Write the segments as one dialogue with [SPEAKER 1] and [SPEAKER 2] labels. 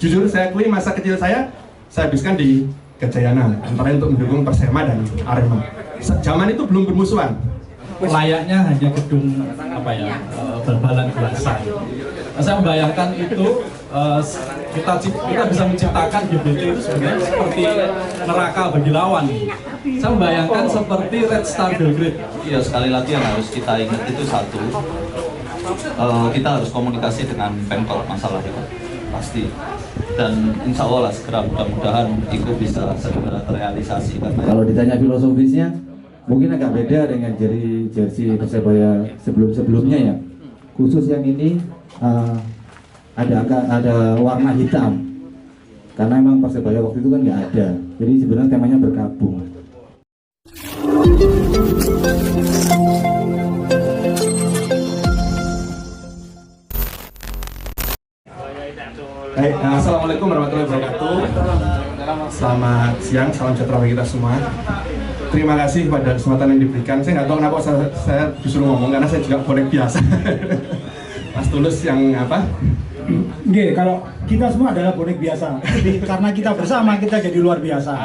[SPEAKER 1] Jujur saya akui masa kecil saya habiskan di Gajayana, antara untuk mendukung Persema dan Arema. Zaman itu belum bermusuhan.
[SPEAKER 2] Layaknya hanya gedung bal-balan biasa. Saya membayangkan itu kita bisa menciptakan GBT itu sebenarnya seperti neraka bagi lawan. Saya membayangkan seperti Red Star Belgrade.
[SPEAKER 3] Iya, sekali lagi yang harus kita ingat itu satu, kita harus komunikasi dengan Pemkot masalah itu pasti. Dan insya Allah lah segera, mudah-mudahan itu bisa segera terrealisasi.
[SPEAKER 4] Kalau ditanya filosofisnya, mungkin agak beda dengan jersey Persebaya sebelum-sebelumnya ya. Khusus yang ini ada warna hitam, karena memang Persebaya waktu itu kan nggak ada. Jadi sebenarnya temanya berkabung.
[SPEAKER 1] Baik, assalamualaikum warahmatullahi wabarakatuh. Selamat siang, salam sejahtera bagi kita semua. Terima kasih pada kesempatan yang diberikan. Saya nggak tahu kenapa saya disuruh ngomong, karena saya juga bonek biasa. Mas Tulus yang apa?
[SPEAKER 5] Oke, kalau kita semua adalah bonek biasa. Jadi, karena kita bersama kita jadi luar biasa.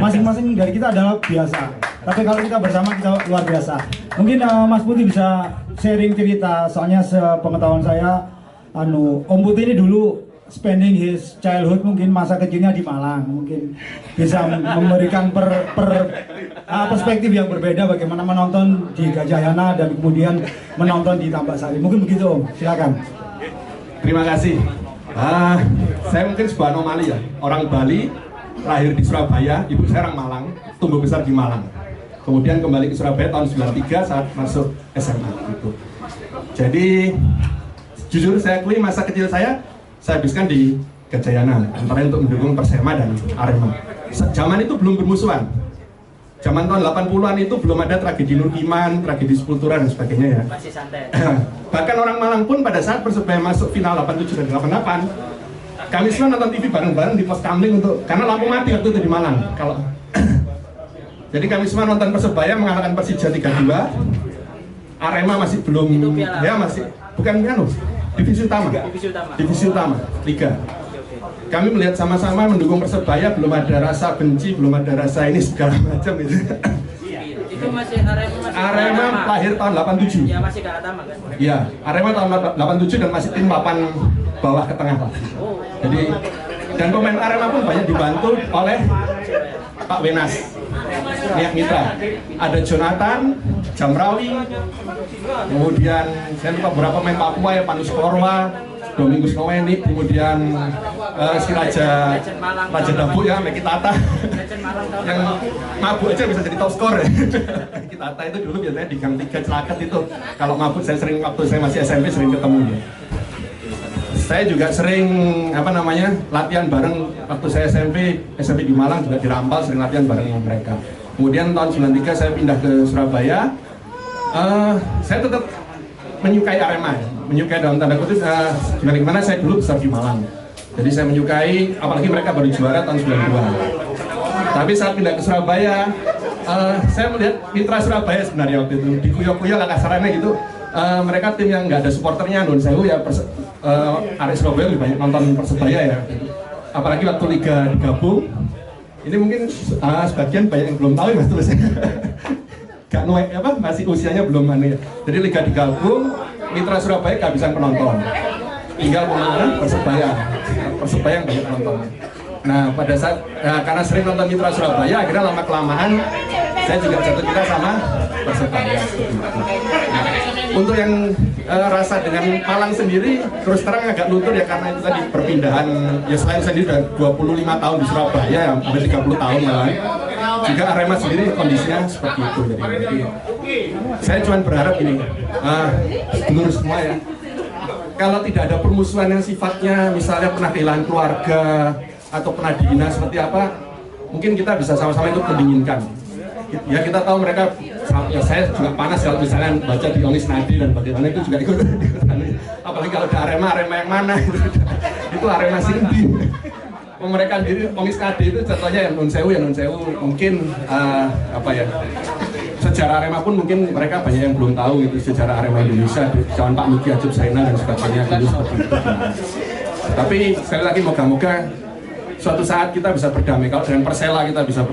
[SPEAKER 5] Masing-masing dari kita adalah biasa. Tapi kalau kita bersama kita luar biasa. Mungkin Mas Putih bisa sharing cerita. Soalnya sepengetahuan saya, Om Putih ini dulu spending his childhood, mungkin masa kecilnya di Malang, mungkin bisa memberikan perspektif yang berbeda bagaimana menonton di Gajayana dan kemudian menonton di Tambak Sari. Mungkin begitu, Om. Silakan.
[SPEAKER 1] Terima kasih. Saya mungkin sebuah anomali ya. Orang Bali, lahir di Surabaya, ibu saya orang Malang, tumbuh besar di Malang. Kemudian kembali ke Surabaya tahun 93 saat masuk SMA gitu. Jadi jujur saya akui masa kecil saya habiskan di Gajayana, antara untuk mendukung Persema dan Arema. Zaman itu belum bermusuhan. Zaman tahun 80-an itu belum ada tragedi Nurkiman, tragedi Sepultura dan sebagainya ya.
[SPEAKER 6] Masih santai.
[SPEAKER 1] Bahkan orang Malang pun pada saat Persebaya masuk final 87 dan 88, kami semua nonton TV bareng-bareng di pos kamling karena lampu mati waktu itu di Malang. Jadi kami semua nonton Persebaya mengalahkan Persija 3-2. Arema masih belum, ya masih bukan divisi utama Liga. Kami melihat sama-sama mendukung Persebaya, belum ada rasa benci, belum ada rasa ini segala macam itu.
[SPEAKER 6] Itu masih
[SPEAKER 1] Arema lahir tahun 87.
[SPEAKER 6] Ya masih ke Atama kan?
[SPEAKER 1] Iya, Arema tahun 87 dan masih tim papan bawah ke tengah lah. Jadi dan pemain Arema pun banyak dibantu oleh Pak Wenas, Niak Mitra. Ada Jonathan, Jamrawi, kemudian saya lupa beberapa pemain Papua ya, Panus Korwa, Domingus Noweni, kemudian si Raja Dabu ya, Meki Tata, yang mabuk aja bisa jadi top skor ya. Meki Tata itu dulu biasanya di Gang 3 Celaket itu, kalau mabuk saya sering, waktu saya masih SMP sering ketemu ya. Saya juga sering latihan bareng waktu saya SMP di Malang juga di Rampal, sering latihan bareng dengan mereka. Kemudian tahun 93 saya pindah ke Surabaya. Saya tetap menyukai Arema, menyukai dalam tanda kutip gimana saya dulu besar di Malang. Jadi saya menyukai, apalagi mereka baru juara tahun 92. Tapi saat pindah ke Surabaya, saya melihat mitra Surabaya sebenarnya waktu itu dikuyok-kuyok lah kasarannya gitu. Mereka tim yang nggak ada supporternya, Nun Sewu ya, Arek Surabaya lebih banyak nonton Persebaya ya. Apalagi waktu Liga digabung, ini mungkin sebagian banyak yang belum tahu ya Mas Tulus. Masih usianya belum ya. Jadi Liga digabung, mitra Surabaya kehabisan penonton. Tinggal pemain Persebaya yang banyak penonton. Nah pada saat karena sering nonton mitra Surabaya, akhirnya lama kelamaan saya juga jatuh cinta sama Persebaya. Nah, untuk yang rasa dengan Malang sendiri terus terang agak luntur ya, karena itu tadi perpindahan ya. Selain sendiri sudah 25 tahun di Surabaya ya, hampir 30 tahun malah. Juga Arema sendiri kondisinya seperti itu. Jadi saya cuma berharap ini sedulur semua ya, kalau tidak ada permusuhan yang sifatnya misalnya pernah kehilangan keluarga atau pernah dihina seperti apa, mungkin kita bisa sama-sama itu mendinginkan. Ya kita tahu mereka, ya saya juga panas kalau misalnya baca di Onis Nadi dan bagaimana itu juga ikut. Apalagi kalau ada Arema yang mana itu Arema Sindi. Mereka sendiri Onis Nadi itu contohnya yang Nun Sewu mungkin sejarah Arema pun mungkin mereka banyak yang belum tahu gitu, sejarah Arema Indonesia zaman Pak Nugi Ajub Saina dan sebagainya dulu seperti itu. Tapi sekali lagi moga-moga suatu saat kita bisa berdamai. Kalau dengan Persela kita bisa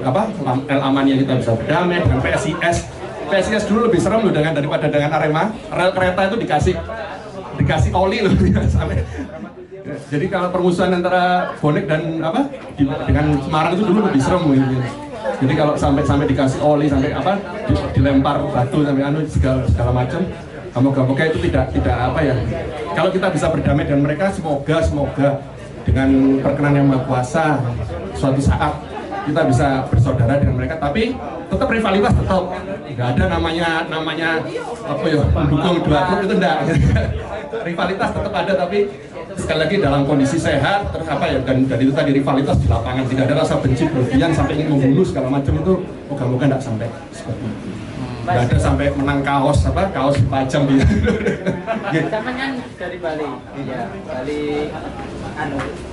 [SPEAKER 1] El Amania kita bisa berdamai, dengan PSIS dulu lebih serem loh daripada dengan Arema. Rel kereta itu dikasih oli loh sampai. Jadi kalau permusuhan antara Bonek dan dengan Semarang itu dulu lebih serem gitu. Jadi kalau sampai dikasih oli, sampai dilempar batu sampai segala macam. Moga-moga itu tidak kalau kita bisa berdamai dengan mereka, semoga dengan perkenan yang Maha Kuasa suatu saat kita bisa bersaudara dengan mereka, tapi tetap rivalitas tetap nggak ada namanya mendukung dua klub itu enggak. Rivalitas tetap ada, tapi sekali lagi dalam kondisi sehat, terus dan itu tadi rivalitas di lapangan, tidak ada rasa benci berlebihan sampai ingin membunuh segala macam. Itu moga-moga nggak sampai seperti itu. Nggak ada sampai menang kaos dipajang gitu.
[SPEAKER 6] Sama kan dari Bali, iya Bali.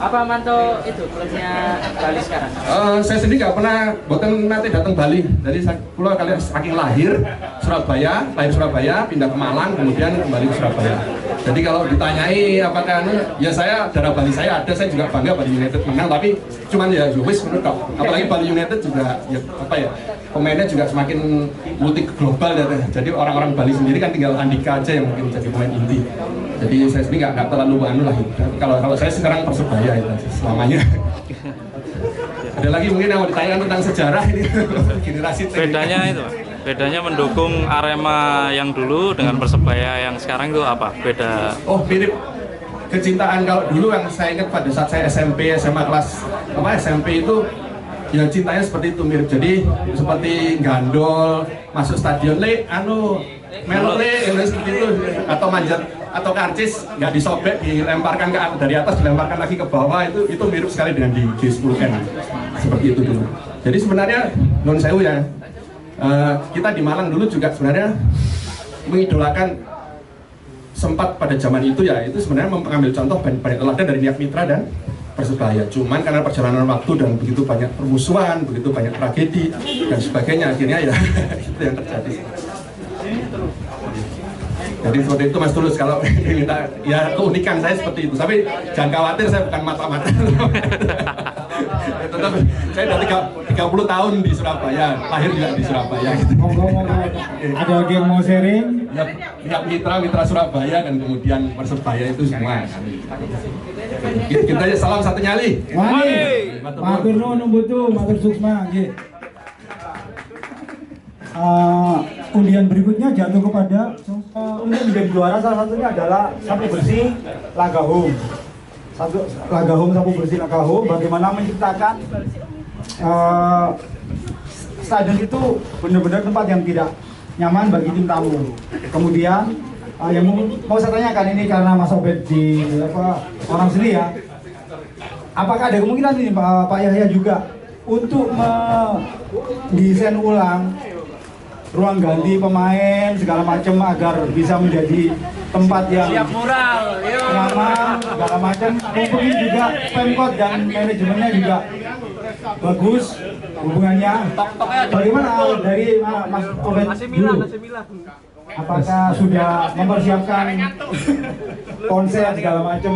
[SPEAKER 6] Apa mantau itu klubnya Bali sekarang?
[SPEAKER 1] Saya sendiri nggak pernah, boten nanti datang Bali. Jadi pulau kalian saking lahir Surabaya, pindah ke Malang, kemudian kembali ke Surabaya. Jadi kalau ditanyai apakah ya saya darah Bali saya ada, saya juga bangga Bali United menang, tapi cuman ya wis menurut kau. Apalagi Bali United juga pemainnya juga semakin multi global ya. Jadi orang-orang Bali sendiri kan tinggal Andika aja yang mungkin jadi pemain inti. Jadi saya sendiri nggak terlalu lah. Kalau saya sekarang Persebaya itu selamanya. Ada lagi mungkin yang mau ditanyakan tentang sejarah ini generasi
[SPEAKER 7] Bedanya mendukung Arema yang dulu dengan Persebaya yang sekarang itu apa? Beda?
[SPEAKER 1] Oh, mirip. Kecintaan kalau dulu yang saya ingat pada saat saya SMP, SMA kelas SMP itu ya cintanya seperti itu, mirip. Jadi seperti gandol, masuk stadion melo seperti itu, atau manjat atau karcis nggak disobek, dilemparkan dari atas dilemparkan lagi ke bawah, itu mirip sekali dengan di G10N seperti itu dulu. Jadi sebenarnya non sewu ya, kita di Malang dulu juga sebenarnya mengidolakan, sempat pada zaman itu ya, itu sebenarnya mengambil contoh banyak teladan dari Niak Mitra dan Persebaya. Cuman karena perjalanan waktu dan begitu banyak permusuhan, begitu banyak tragedi dan sebagainya, akhirnya ya itu yang terjadi. Jadi seperti itu Mas Tulus, kalau minta ya keunikan saya seperti itu. Tapi jangan khawatir, saya bukan mata-mata. Tetap saya udah 30 tahun di Surabaya, lahir juga di Surabaya gitu.
[SPEAKER 5] Ada lagi yang mau sharing?
[SPEAKER 1] Ya, mitra Surabaya dan kemudian Persebaya itu semua. Kita aja salam satu nyali.
[SPEAKER 5] Wani, matur nuwun butuh, matur suksma nggih. Undian berikutnya jatuh kepada undian menjadi juara, salah satunya adalah sapu bersih Lagahum. Sapu bersih Lagahum bagaimana menciptakan stadion itu benar-benar tempat yang tidak nyaman bagi tim tamu. Kemudian yang mau saya tanyakan ini karena Mas Obed di orang sendiri ya, apakah ada kemungkinan ini Pak Yahya juga untuk mendesain ulang ruang ganti pemain segala macam agar bisa menjadi tempat yang
[SPEAKER 6] siap mural,
[SPEAKER 5] nyaman segala macam. Mungkin juga Pemkot dan manajemennya juga bagus hubungannya. Bagaimana dari Mas Obed dulu? Apakah sudah mempersiapkan konsep segala macam?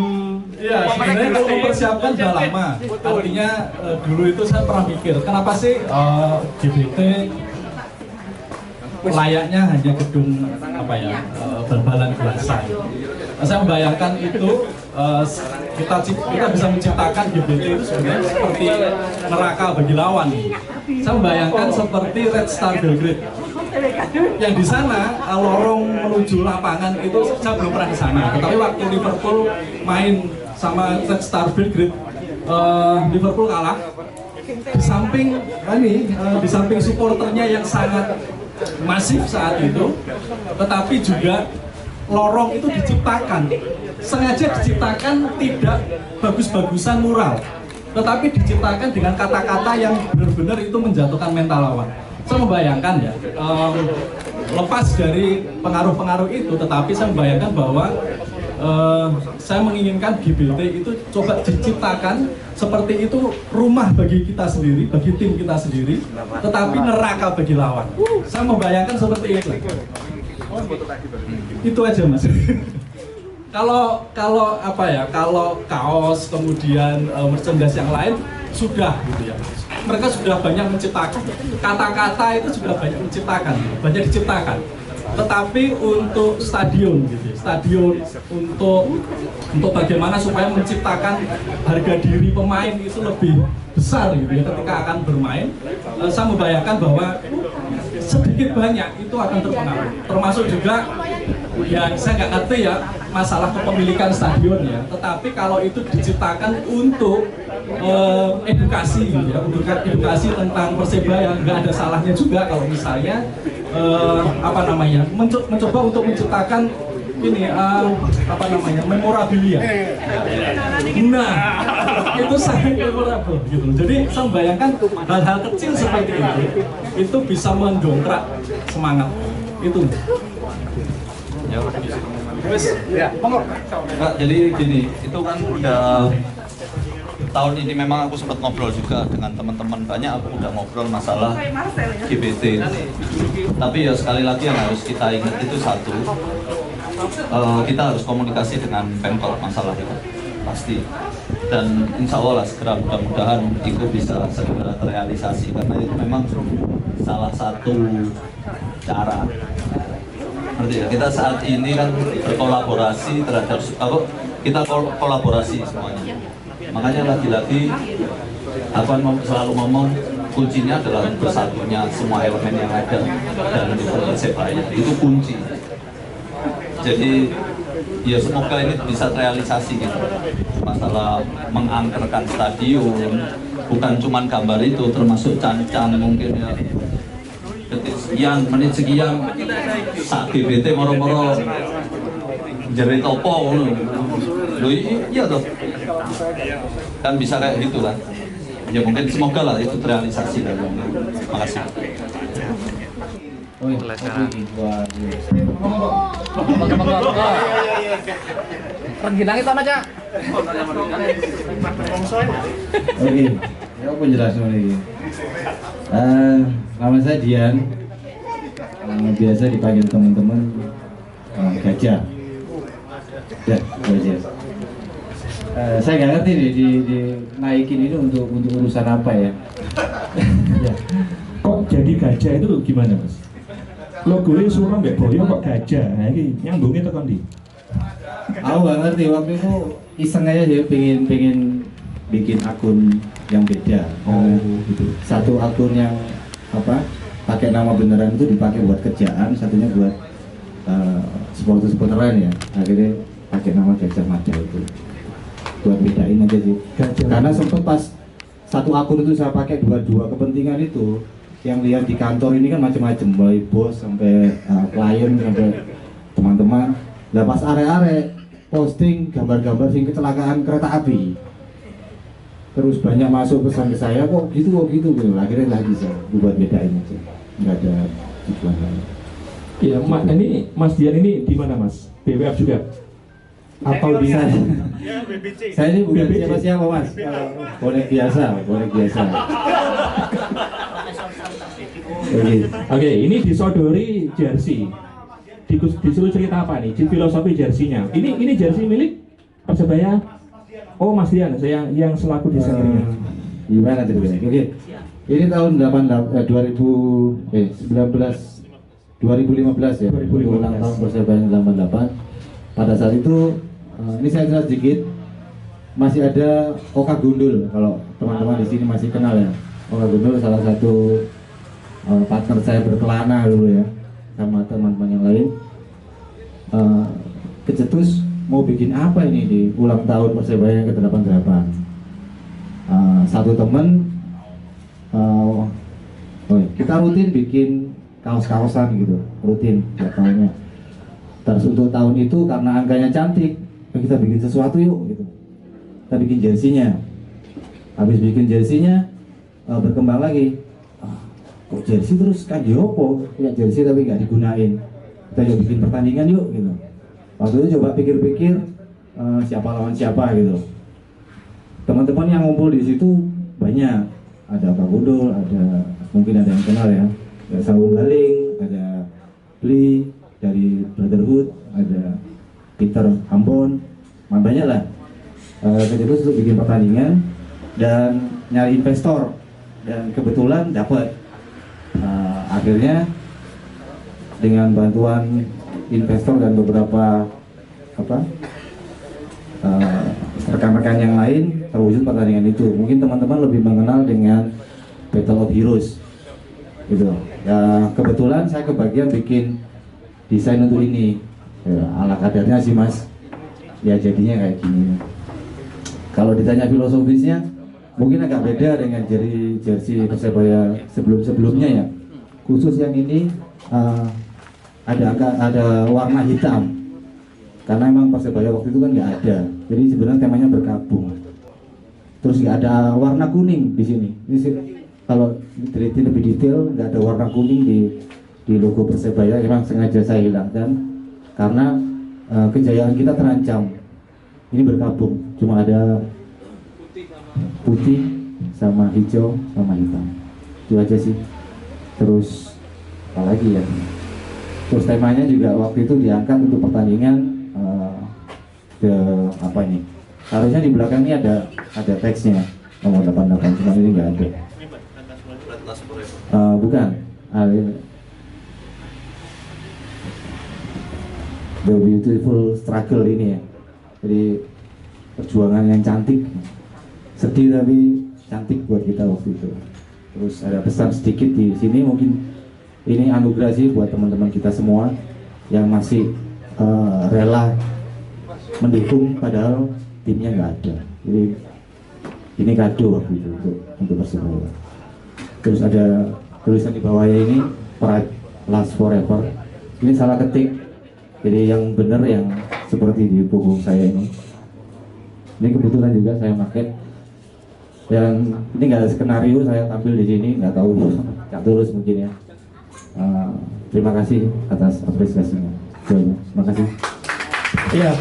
[SPEAKER 2] Iya, sebenarnya kalau mempersiapkan sudah lama. Artinya dulu itu saya pernah mikir, kenapa sih GBT layaknya hanya gedung bal-balan gelasan. Saya membayangkan itu kita bisa menciptakan GBT itu sebenarnya seperti neraka bagi lawan. Saya membayangkan seperti Red Star Belgrade. Yang di sana lorong menuju lapangan itu saya belum pernah di sana. Tetapi waktu Liverpool main sama Red Star Belgrade, Liverpool kalah. Di samping supporternya yang sangat masif saat itu, tetapi juga lorong itu sengaja diciptakan tidak bagus-bagusan mural, tetapi diciptakan dengan kata-kata yang benar-benar itu menjatuhkan mental lawan. Saya membayangkan ya, lepas dari pengaruh-pengaruh itu, tetapi saya membayangkan bahwa saya menginginkan GBT itu coba diciptakan seperti itu, rumah bagi kita sendiri, bagi tim kita sendiri, tetapi neraka bagi lawan. Saya membayangkan seperti itu. Itu aja Mas. Kalau apa ya, kalau kaos kemudian merchandise yang lain sudah gitu ya. Mereka sudah banyak menciptakan kata-kata, itu sudah banyak diciptakan. Tetapi untuk stadion gitu, stadion untuk bagaimana supaya menciptakan harga diri pemain itu lebih besar gitu ya ketika akan bermain, saya membayangkan bahwa sedikit banyak itu akan terpengaruh. Termasuk juga ya saya nggak ngerti ya masalah kepemilikan stadion ya, tetapi kalau itu diciptakan untuk edukasi gitu ya, untuk edukasi tentang Persebaya, nggak ada salahnya juga kalau misalnya mencoba untuk menciptakan ini memorabilia. Nah, itu sangat memorable gitu. Jadi saya membayangkan hal-hal kecil seperti itu bisa mendongkrak semangat itu.
[SPEAKER 3] Pak, jadi gini, itu kan udah tahun ini memang aku sempat ngobrol juga dengan teman-teman, banyak aku udah ngobrol masalah GBT. Tapi ya sekali lagi yang harus kita ingat itu satu, kita harus komunikasi dengan Pemkot masalah itu pasti. Dan insya Allah lah segera, mudah-mudahan itu bisa segera terrealisasi karena itu memang salah satu cara. Berarti ya, kita saat ini kan berkolaborasi terhadap kita kolaborasi semuanya. Makanya lagi-lagi aku selalu ngomong kuncinya adalah bersatunya semua elemen yang ada dalam Persebaya, itu kunci. Jadi ya semoga ini bisa terrealisasi gitu. Masalah mengangkerkan stadion, bukan cuma gambar itu, termasuk cancang mungkin ya. Detik sekian, menit sekian, saat GBT moro-moro jerit opo loh, iya toh kan bisa kayak gitu lah ya, mungkin semoga lah itu terrealisasi. Makasih.
[SPEAKER 6] Rengginang itu aja.
[SPEAKER 4] Oke, ya penjelasan ini. Nama saya Dian, biasa dipanggil teman-teman Gajah. Ya, Gajah. Saya nggak ngerti nih dinaikin ini untuk urusan apa ya.
[SPEAKER 1] Ya. Kok jadi gajah itu gimana, Mas? Logonya suram mbak Boyo kok gajah. Nah, ini nyambungnya tekan di.
[SPEAKER 4] Aku nggak ngerti, waktu itu iseng aja sih, pengen bikin akun yang beda.
[SPEAKER 1] Gitu.
[SPEAKER 4] Satu akun yang pakai nama beneran itu dipakai buat kerjaan, satunya buat supporter-supporteran ya. Akhirnya pakai nama Gajah Mada itu buat bedain aja sih. Karena sempet pas satu akun itu saya pakai dua kepentingan itu, yang lihat di kantor ini kan macam-macam, mulai bos sampai klien sampai teman-teman. Lah pas are-are posting gambar-gambar sing kecelakaan kereta api, terus banyak masuk pesan ke saya, kok gitu. Akhirnya lagi saya buat bedain aja, nggak ada tujuan lain.
[SPEAKER 1] Iya, ini Mas Dian ini di mana, Mas? BWF juga? Atau di sana?
[SPEAKER 4] Saya ini bukan siapa-siapa, Mas. Bonek biasa.
[SPEAKER 1] Oke, ini disodori jersey. Disuruh cerita apa nih? Filosofi jersinya. Ini jersey milik Persebaya. Oh, Mas Dian, saya yang selaku desainernya.
[SPEAKER 4] Gimana ceritanya? Oke. Ini tahun 2015 ya.
[SPEAKER 1] 2015.
[SPEAKER 4] Ulang tahun Persebaya 88. Pada saat itu ini saya jelas sedikit, masih ada Oka Gundul, kalau teman-teman di sini masih kenal ya. Oka Gundul salah satu partner saya berkelana dulu ya, sama teman-teman yang lain. Kecetus mau bikin apa ini di ulang tahun Persebaya yang ke-88. Satu teman, kita rutin bikin kaos-kaosan gitu, rutin tiap tahunnya. Terus untuk tahun itu karena angkanya cantik, kita bikin sesuatu yuk gitu. Kita bikin jersinya. Habis bikin jersinya, berkembang lagi. Kok jersey terus kan diopo? Ya jersey tapi nggak digunain. Kita yuk bikin pertandingan yuk gitu. Waktu itu coba pikir-pikir siapa lawan siapa gitu. Teman-teman yang ngumpul di situ banyak. Ada Pak Gundul, ada mungkin ada yang kenal ya. Ada Sawung Galing, ada Bli dari Brotherhood, ada Peter Ambon, banyak lah. Kerja terus untuk bikin pertandingan dan nyari investor, dan kebetulan dapat. Akhirnya dengan bantuan investor dan beberapa rekan-rekan yang lain terwujud pertandingan itu. Mungkin teman-teman lebih mengenal dengan Battle of Heroes gitu. Ya, kebetulan saya kebagian bikin desain untuk ini. Ya, ala kadarnya sih mas, ya jadinya kayak gini. Kalau ditanya filosofisnya mungkin agak beda dengan jersey Persebaya sebelum-sebelumnya ya. Khusus yang ini ada warna hitam karena emang Persebaya waktu itu kan nggak ada, jadi sebenarnya temanya berkabung. Terus nggak ada warna kuning di sini. Kalau diteliti lebih detail, nggak ada warna kuning di logo Persebaya. Emang sengaja saya hilangkan karena kejayaan kita terancam. Ini berkabung, cuma ada putih sama hijau sama hitam. Itu aja sih. Terus apa lagi ya? Terus temanya juga waktu itu diangkat untuk pertandingan apa ini? Harusnya di belakang ini ada teksnya nomor 88, cuma ini nggak ada. Bukan. The Beautiful Struggle ini ya. Jadi perjuangan yang cantik, sedih tapi cantik buat kita waktu itu. Terus ada pesan sedikit di sini, mungkin ini anugerah sih buat teman-teman kita semua yang masih rela mendukung padahal timnya nggak ada. Jadi ini kado waktu itu untuk Persebaya. Terus ada tulisan di bawahnya ini Pride Last Forever. Ini salah ketik, jadi yang benar yang seperti di punggung saya ini. Ini kebetulan juga saya pakai. Yang ini nggak ada skenario, saya tampil di sini, nggak tahu, nggak tulus mungkin ya. Terima kasih atas apresiasinya. Terima kasih.
[SPEAKER 5] Iya.